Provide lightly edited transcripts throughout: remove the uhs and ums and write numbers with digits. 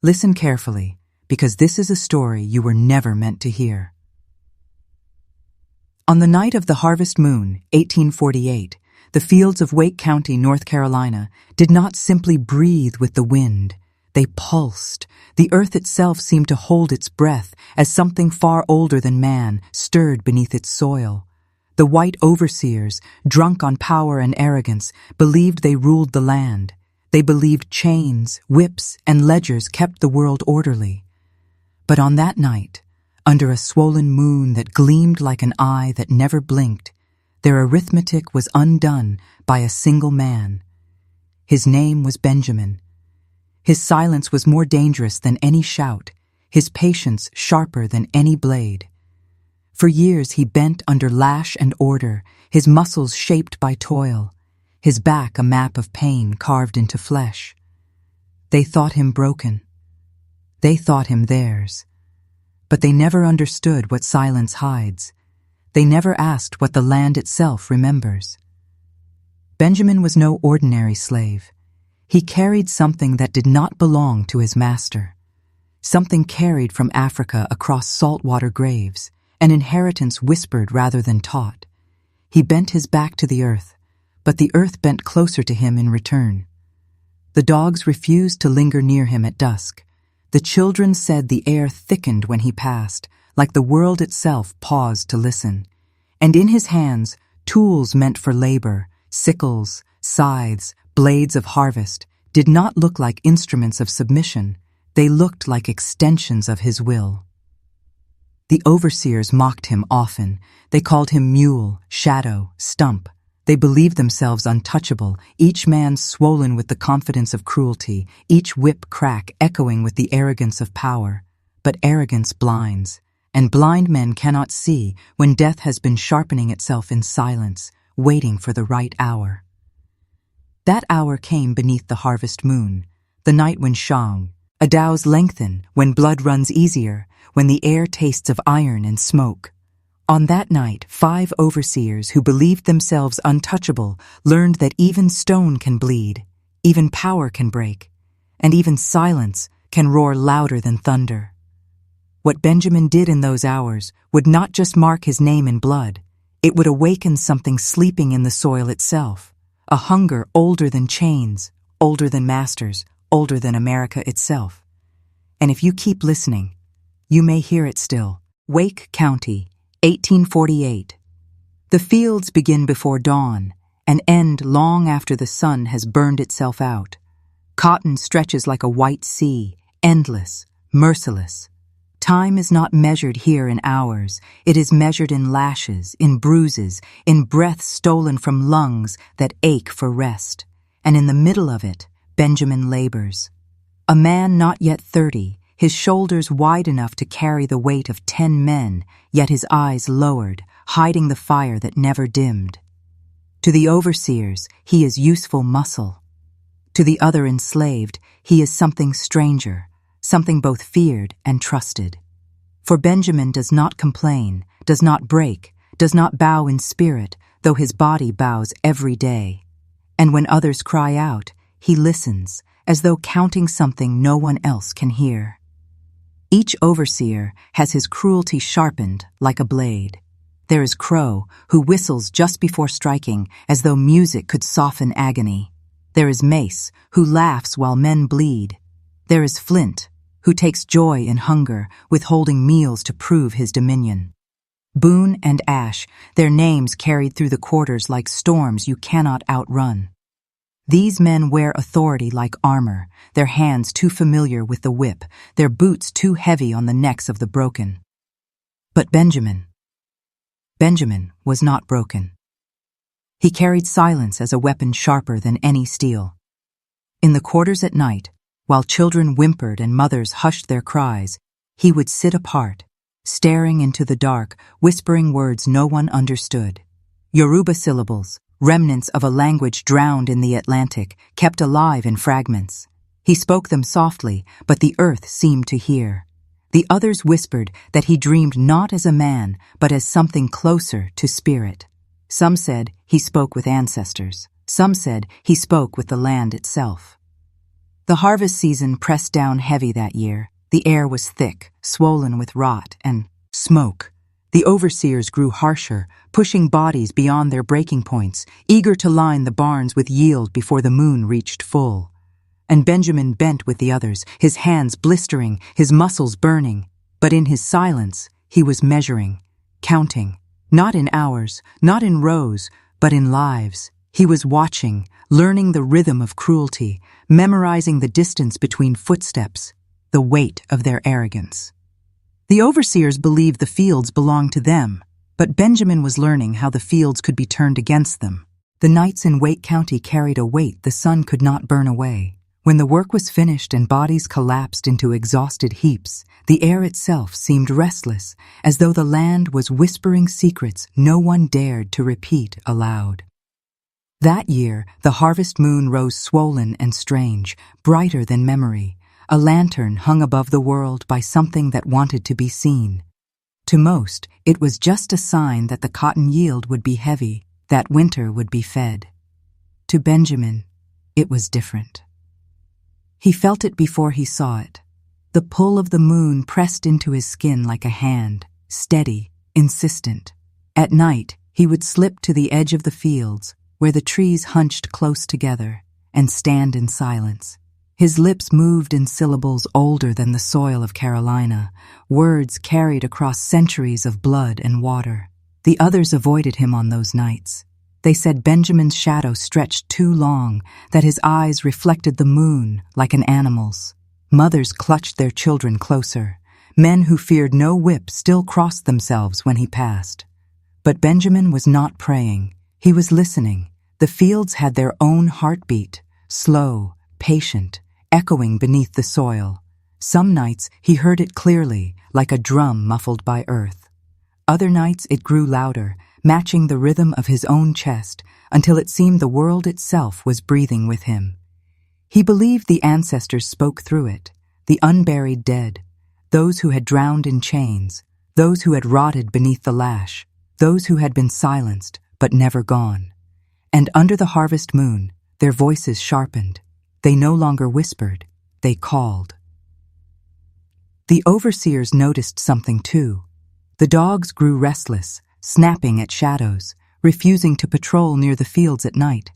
Listen carefully, because this is a story you were never meant to hear. On the night of the harvest moon, 1848, the fields of Wake County, North Carolina, did not simply breathe with the wind. They pulsed. The earth itself seemed to hold its breath as something far older than man stirred beneath its soil. The white overseers, drunk on power and arrogance, believed they ruled the land. They believed chains, whips, and ledgers kept the world orderly. But on that night, under a swollen moon that gleamed like an eye that never blinked, their arithmetic was undone by a single man. His name was Benjamin. His silence was more dangerous than any shout, his patience sharper than any blade. For years he bent under lash and order, his muscles shaped by toil, his back a map of pain carved into flesh. They thought him broken. They thought him theirs. But they never understood what silence hides. They never asked what the land itself remembers. Benjamin was no ordinary slave. He carried something that did not belong to his master. Something carried from Africa across saltwater graves, an inheritance whispered rather than taught. He bent his back to the earth, but the earth bent closer to him in return. The dogs refused to linger near him at dusk. The children said the air thickened when he passed, like the world itself paused to listen. And in his hands, tools meant for labor, sickles, scythes, blades of harvest, did not look like instruments of submission. They looked like extensions of his will. The overseers mocked him often. They called him mule, shadow, stump. They believed themselves untouchable, each man swollen with the confidence of cruelty, each whip crack echoing with the arrogance of power. But arrogance blinds, and blind men cannot see when death has been sharpening itself in silence, waiting for the right hour. That hour came beneath the harvest moon, the night when Shang, Adaos lengthen, when blood runs easier, when the air tastes of iron and smoke. On that night, 5 overseers who believed themselves untouchable learned that even stone can bleed, even power can break, and even silence can roar louder than thunder. What Benjamin did in those hours would not just mark his name in blood, it would awaken something sleeping in the soil itself, a hunger older than chains, older than masters, older than America itself. And if you keep listening, you may hear it still. Wake County, 1848. The fields begin before dawn and end long after the sun has burned itself out. Cotton stretches like a white sea, endless, merciless. Time is not measured here in hours. It is measured in lashes, in bruises, in breath stolen from lungs that ache for rest. And in the middle of it, Benjamin labors. A man not yet 30, his shoulders wide enough to carry the weight of 10 men, yet his eyes lowered, hiding the fire that never dimmed. To the overseers, he is useful muscle. To the other enslaved, he is something stranger, something both feared and trusted. For Benjamin does not complain, does not break, does not bow in spirit, though his body bows every day. And when others cry out, he listens, as though counting something no one else can hear. Each overseer has his cruelty sharpened like a blade. There is Crow, who whistles just before striking, as though music could soften agony. There is Mace, who laughs while men bleed. There is Flint, who takes joy in hunger, withholding meals to prove his dominion. Boone and Ash, their names carried through the quarters like storms you cannot outrun. These men wear authority like armor, their hands too familiar with the whip, their boots too heavy on the necks of the broken. But Benjamin was not broken. He carried silence as a weapon sharper than any steel. In the quarters at night, while children whimpered and mothers hushed their cries, he would sit apart, staring into the dark, whispering words no one understood. Yoruba syllables, remnants of a language drowned in the Atlantic, kept alive in fragments. He spoke them softly, but the earth seemed to hear. The others whispered that he dreamed not as a man, but as something closer to spirit. Some said he spoke with ancestors. Some said he spoke with the land itself. The harvest season pressed down heavy that year. The air was thick, swollen with rot and smoke. The overseers grew harsher, pushing bodies beyond their breaking points, eager to line the barns with yield before the moon reached full. And Benjamin bent with the others, his hands blistering, his muscles burning. But in his silence, he was measuring, counting, not in hours, not in rows, but in lives. He was watching, learning the rhythm of cruelty, memorizing the distance between footsteps, the weight of their arrogance. The overseers believed the fields belonged to them, but Benjamin was learning how the fields could be turned against them. The nights in Wake County carried a weight the sun could not burn away. When the work was finished and bodies collapsed into exhausted heaps, the air itself seemed restless, as though the land was whispering secrets no one dared to repeat aloud. That year, the harvest moon rose swollen and strange, brighter than memory, a lantern hung above the world by something that wanted to be seen. To most, it was just a sign that the cotton yield would be heavy, that winter would be fed. To Benjamin, it was different. He felt it before he saw it. The pull of the moon pressed into his skin like a hand, steady, insistent. At night, he would slip to the edge of the fields, where the trees hunched close together, and stand in silence. His lips moved in syllables older than the soil of Carolina, words carried across centuries of blood and water. The others avoided him on those nights. They said Benjamin's shadow stretched too long, that his eyes reflected the moon like an animal's. Mothers clutched their children closer. Men who feared no whip still crossed themselves when he passed. But Benjamin was not praying. He was listening. The fields had their own heartbeat, slow, patient, echoing beneath the soil. Some nights he heard it clearly, like a drum muffled by earth. Other nights it grew louder, matching the rhythm of his own chest, until it seemed the world itself was breathing with him. He believed the ancestors spoke through it, the unburied dead, those who had drowned in chains, those who had rotted beneath the lash, those who had been silenced but never gone. And under the harvest moon, their voices sharpened. They no longer whispered, they called. The overseers noticed something too. The dogs grew restless, snapping at shadows, refusing to patrol near the fields at night.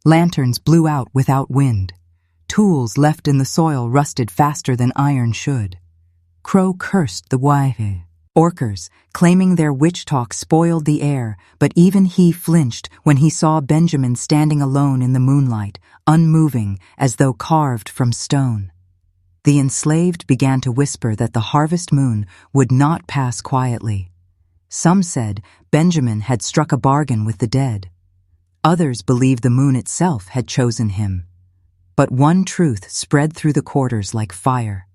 Lanterns blew out without wind. Tools left in the soil rusted faster than iron should. Crow cursed the Waihe, orkers, claiming their witch talk spoiled the air, but even he flinched when he saw Benjamin standing alone in the moonlight, unmoving as though carved from stone. The enslaved began to whisper that the harvest moon would not pass quietly. Some said Benjamin had struck a bargain with the dead. Others believed the moon itself had chosen him. But one truth spread through the quarters like fire.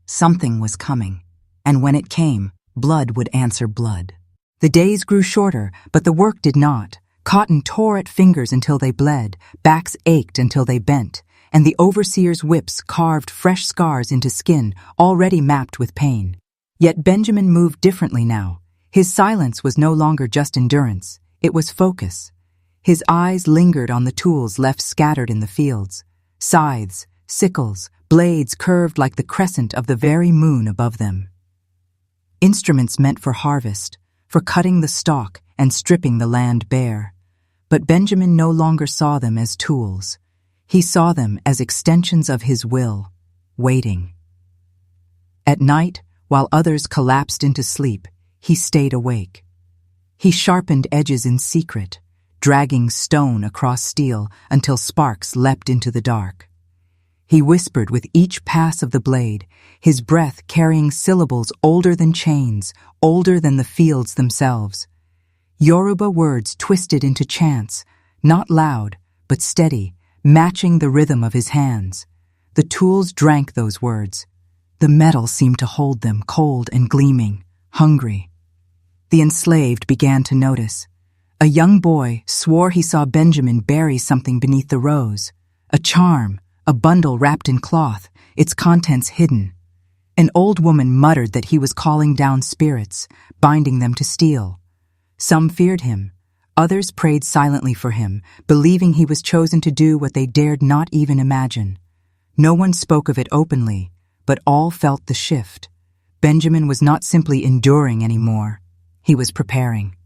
Something was coming, and when it came, blood would answer blood. The days grew shorter, but the work did not. Cotton tore at fingers until they bled, backs ached until they bent, and the overseers' whips carved fresh scars into skin already mapped with pain. Yet Benjamin moved differently now. His silence was no longer just endurance, it was focus. His eyes lingered on the tools left scattered in the fields. Scythes, sickles, blades curved like the crescent of the very moon above them. Instruments meant for harvest, for cutting the stalk and stripping the land bare. But Benjamin no longer saw them as tools. He saw them as extensions of his will, waiting. At night, while others collapsed into sleep, he stayed awake. He sharpened edges in secret, dragging stone across steel until sparks leapt into the dark. He whispered with each pass of the blade, his breath carrying syllables older than chains, older than the fields themselves. Yoruba words twisted into chants, not loud, but steady, matching the rhythm of his hands. The tools drank those words. The metal seemed to hold them, cold and gleaming, hungry. The enslaved began to notice. A young boy swore he saw Benjamin bury something beneath the rows, a charm, a bundle wrapped in cloth, its contents hidden. An old woman muttered that he was calling down spirits, binding them to steel. Some feared him. Others prayed silently for him, believing he was chosen to do what they dared not even imagine. No one spoke of it openly, but all felt the shift. Benjamin was not simply enduring anymore. He was preparing.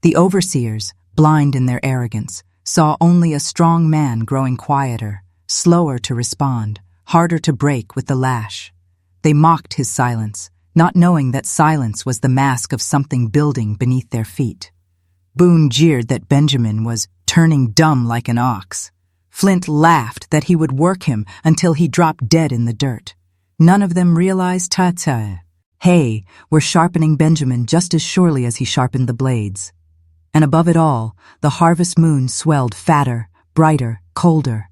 The overseers, blind in their arrogance, saw only a strong man growing quieter, slower to respond, harder to break with the lash. They mocked his silence, not knowing that silence was the mask of something building beneath their feet. Boone jeered that Benjamin was turning dumb like an ox. Flint laughed that he would work him until he dropped dead in the dirt. None of them realized Hay were sharpening Benjamin just as surely as he sharpened the blades. And above it all, the harvest moon swelled fatter, brighter, colder.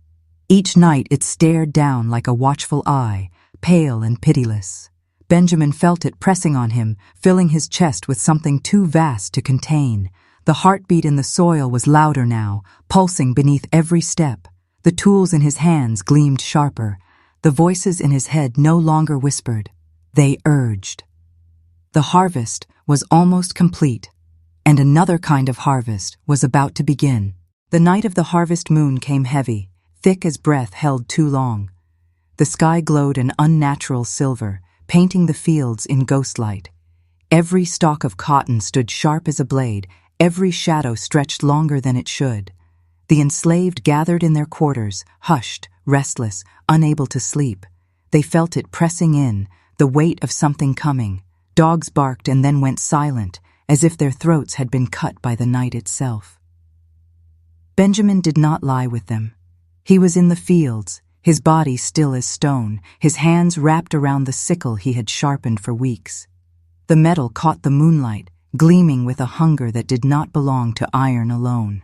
Each night it stared down like a watchful eye, pale and pitiless. Benjamin felt it pressing on him, filling his chest with something too vast to contain. The heartbeat in the soil was louder now, pulsing beneath every step. The tools in his hands gleamed sharper. The voices in his head no longer whispered. They urged. The harvest was almost complete, and another kind of harvest was about to begin. The night of the harvest moon came heavy, thick as breath held too long. The sky glowed an unnatural silver, painting the fields in ghostlight. Every stalk of cotton stood sharp as a blade, every shadow stretched longer than it should. The enslaved gathered in their quarters, hushed, restless, unable to sleep. They felt it pressing in, the weight of something coming. Dogs barked and then went silent, as if their throats had been cut by the night itself. Benjamin did not lie with them. He was in the fields, his body still as stone, his hands wrapped around the sickle he had sharpened for weeks. The metal caught the moonlight, gleaming with a hunger that did not belong to iron alone.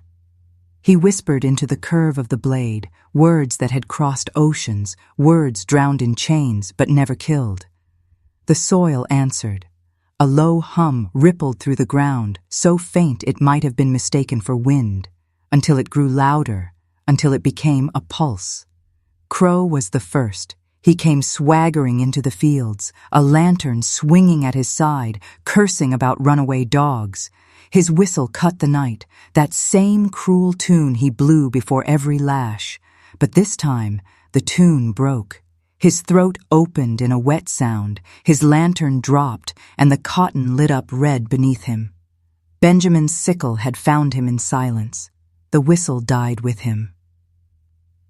He whispered into the curve of the blade, words that had crossed oceans, words drowned in chains but never killed. The soil answered. A low hum rippled through the ground, so faint it might have been mistaken for wind, until it grew louder, until it became a pulse. Crow was the first. He came swaggering into the fields, a lantern swinging at his side, cursing about runaway dogs. His whistle cut the night, that same cruel tune he blew before every lash. But this time, the tune broke. His throat opened in a wet sound, his lantern dropped, and the cotton lit up red beneath him. Benjamin's sickle had found him in silence. The whistle died with him.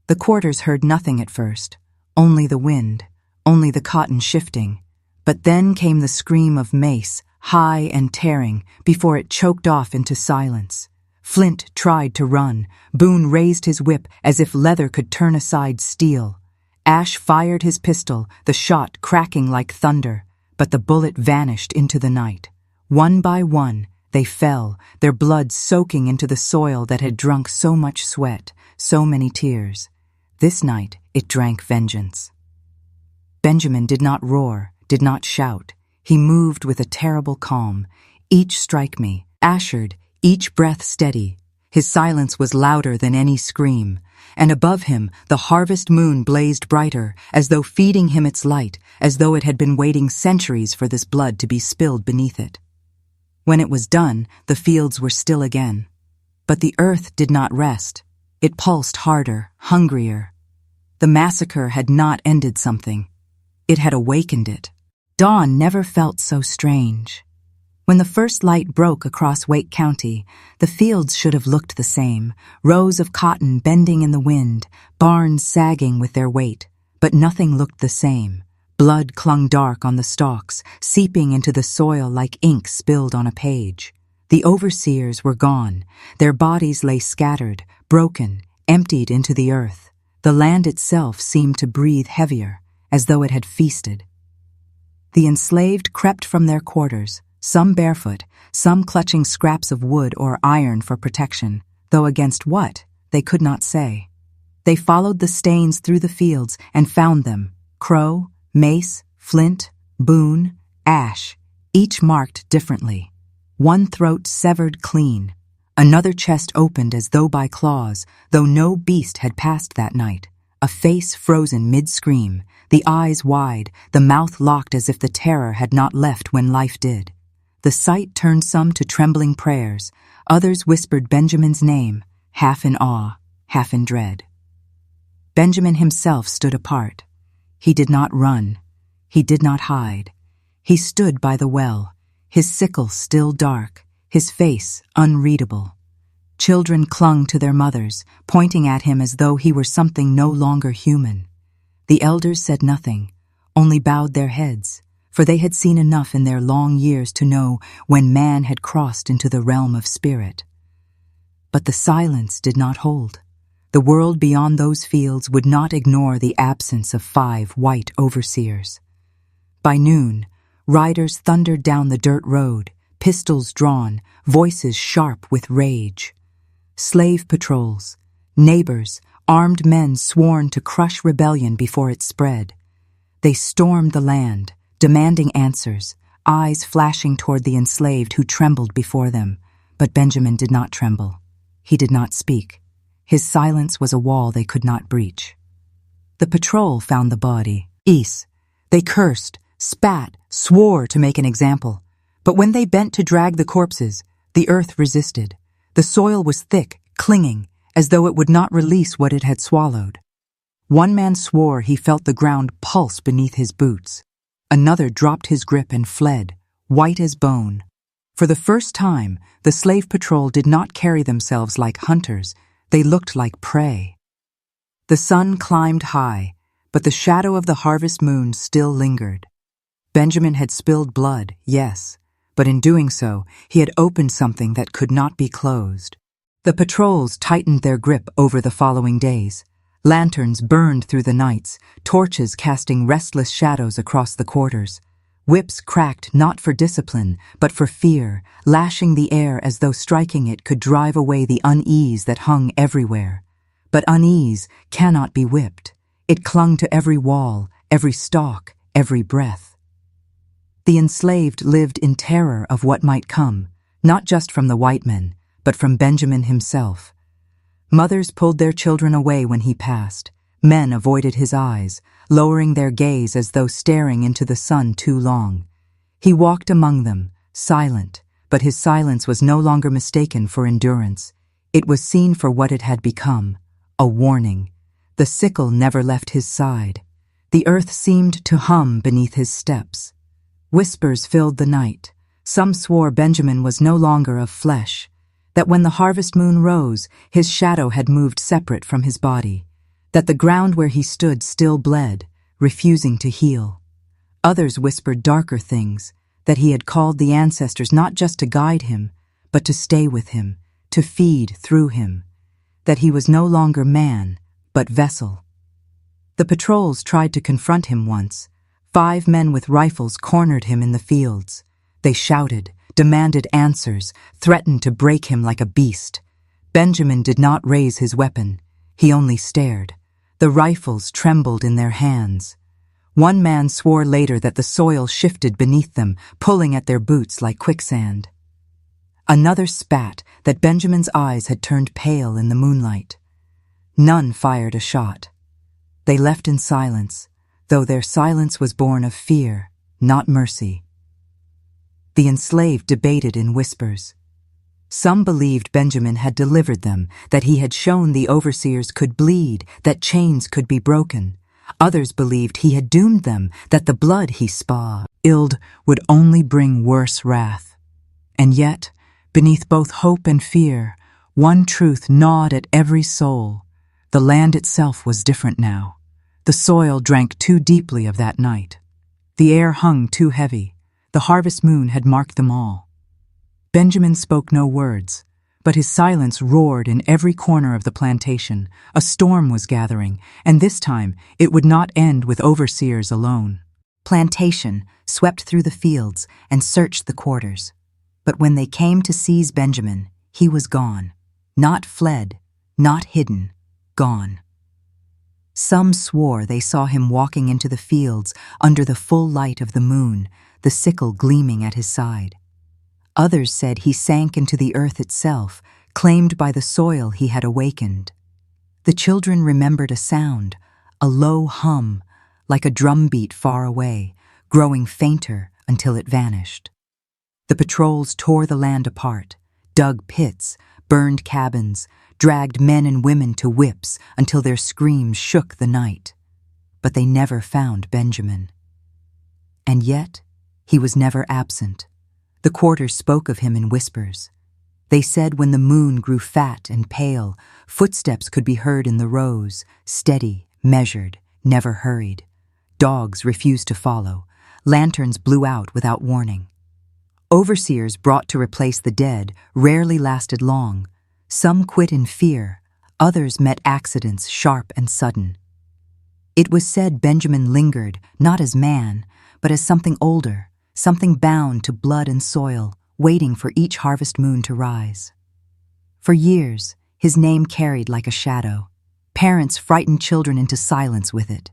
The quarters heard nothing at first, only the wind, only the cotton shifting. But then came the scream of mace, high and tearing, before it choked off into silence. Flint tried to run. Boone raised his whip as if leather could turn aside steel. Ash fired his pistol, the shot cracking like thunder, but the bullet vanished into the night. One by one, they fell, their blood soaking into the soil that had drunk so much sweat, so many tears. This night, it drank vengeance. Benjamin did not roar, did not shout. He moved with a terrible calm. Each strike me, Ashered, each breath steady. His silence was louder than any scream, and above him the harvest moon blazed brighter, as though feeding him its light, as though it had been waiting centuries for this blood to be spilled beneath it. When it was done, the fields were still again. But the earth did not rest. It pulsed harder, hungrier. The massacre had not ended something. It had awakened it. Dawn never felt so strange. When the first light broke across Wake County, the fields should have looked the same, rows of cotton bending in the wind, barns sagging with their weight. But nothing looked the same. Blood clung dark on the stalks, seeping into the soil like ink spilled on a page. The overseers were gone. Their bodies lay scattered, broken, emptied into the earth. The land itself seemed to breathe heavier, as though it had feasted. The enslaved crept from their quarters, some barefoot, some clutching scraps of wood or iron for protection, though against what, they could not say. They followed the stains through the fields and found them, Crow, Mace, Flint, Boone, Ash, each marked differently. One throat severed clean, another chest opened as though by claws, though no beast had passed that night. A face frozen mid-scream, the eyes wide, the mouth locked as if the terror had not left when life did. The sight turned some to trembling prayers, others whispered Benjamin's name, half in awe, half in dread. Benjamin himself stood apart. He did not run. He did not hide. He stood by the well, his sickle still dark, his face unreadable. Children clung to their mothers, pointing at him as though he were something no longer human. The elders said nothing, only bowed their heads, for they had seen enough in their long years to know when man had crossed into the realm of spirit. But the silence did not hold. The world beyond those fields would not ignore the absence of 5 white overseers. By noon, riders thundered down the dirt road, pistols drawn, voices sharp with rage. Slave patrols, neighbors, armed men sworn to crush rebellion before it spread. They stormed the land, demanding answers, eyes flashing toward the enslaved who trembled before them. But Benjamin did not tremble. He did not speak. His silence was a wall they could not breach. The patrol found the body. They cursed, spat, swore to make an example. But when they bent to drag the corpses, the earth resisted. The soil was thick, clinging, as though it would not release what it had swallowed. One man swore he felt the ground pulse beneath his boots. Another dropped his grip and fled, white as bone. For the first time, the slave patrol did not carry themselves like hunters. They looked like prey. The sun climbed high, but the shadow of the harvest moon still lingered. Benjamin had spilled blood, yes, but in doing so, he had opened something that could not be closed. The patrols tightened their grip over the following days. Lanterns burned through the nights, torches casting restless shadows across the quarters. Whips cracked not for discipline, but for fear, lashing the air as though striking it could drive away the unease that hung everywhere. But unease cannot be whipped. It clung to every wall, every stalk, every breath. The enslaved lived in terror of what might come, not just from the white men, but from Benjamin himself. Mothers pulled their children away when he passed. Men avoided his eyes, lowering their gaze as though staring into the sun too long. He walked among them, silent, but his silence was no longer mistaken for endurance. It was seen for what it had become, a warning. The sickle never left his side. The earth seemed to hum beneath his steps. Whispers filled the night. Some swore Benjamin was no longer of flesh, that when the harvest moon rose, his shadow had moved separate from his body, that the ground where he stood still bled, refusing to heal. Others whispered darker things, that he had called the ancestors not just to guide him, but to stay with him, to feed through him, that he was no longer man, but vessel. The patrols tried to confront him once. 5 men with rifles cornered him in the fields. They shouted, demanded answers, threatened to break him like a beast. Benjamin did not raise his weapon. He only stared. The rifles trembled in their hands. One man swore later that the soil shifted beneath them, pulling at their boots like quicksand. Another spat that Benjamin's eyes had turned pale in the moonlight. None fired a shot. They left in silence, though their silence was born of fear, not mercy. The enslaved debated in whispers. Some believed Benjamin had delivered them, that he had shown the overseers could bleed, that chains could be broken. Others believed he had doomed them, that the blood he spilled would only bring worse wrath. And yet, beneath both hope and fear, one truth gnawed at every soul. The land itself was different now. The soil drank too deeply of that night. The air hung too heavy. The harvest moon had marked them all. Benjamin spoke no words, but his silence roared in every corner of the plantation. A storm was gathering, and this time it would not end with overseers alone. Plantation swept through the fields and searched the quarters. But when they came to seize Benjamin, he was gone. Not fled, not hidden, gone. Some swore they saw him walking into the fields under the full light of the moon, the sickle gleaming at his side. Others said he sank into the earth itself, claimed by the soil he had awakened. The children remembered a sound, a low hum, like a drumbeat far away, growing fainter until it vanished. The patrols tore the land apart, dug pits, burned cabins, dragged men and women to whips until their screams shook the night. But they never found Benjamin. And yet, he was never absent. The quarters spoke of him in whispers. They said when the moon grew fat and pale, footsteps could be heard in the rows, steady, measured, never hurried. Dogs refused to follow. Lanterns blew out without warning. Overseers brought to replace the dead rarely lasted long. Some quit in fear, others met accidents sharp and sudden. It was said Benjamin lingered, not as man, but as something older, something bound to blood and soil, waiting for each harvest moon to rise. For years, his name carried like a shadow. Parents frightened children into silence with it.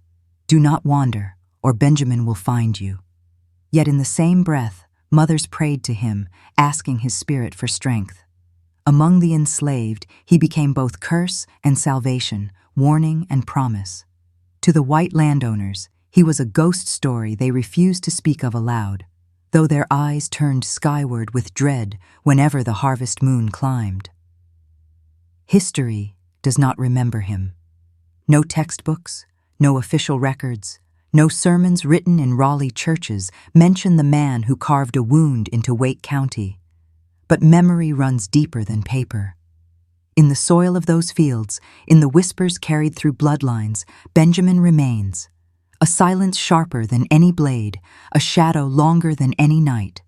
Do not wander, or Benjamin will find you. Yet in the same breath, mothers prayed to him, asking his spirit for strength. Among the enslaved, he became both curse and salvation, warning and promise. To the white landowners, he was a ghost story they refused to speak of aloud, though their eyes turned skyward with dread whenever the harvest moon climbed. History does not remember him. No textbooks, no official records, no sermons written in Raleigh churches mention the man who carved a wound into Wake County. But memory runs deeper than paper. In the soil of those fields, in the whispers carried through bloodlines, Benjamin remains. A silence sharper than any blade, a shadow longer than any night.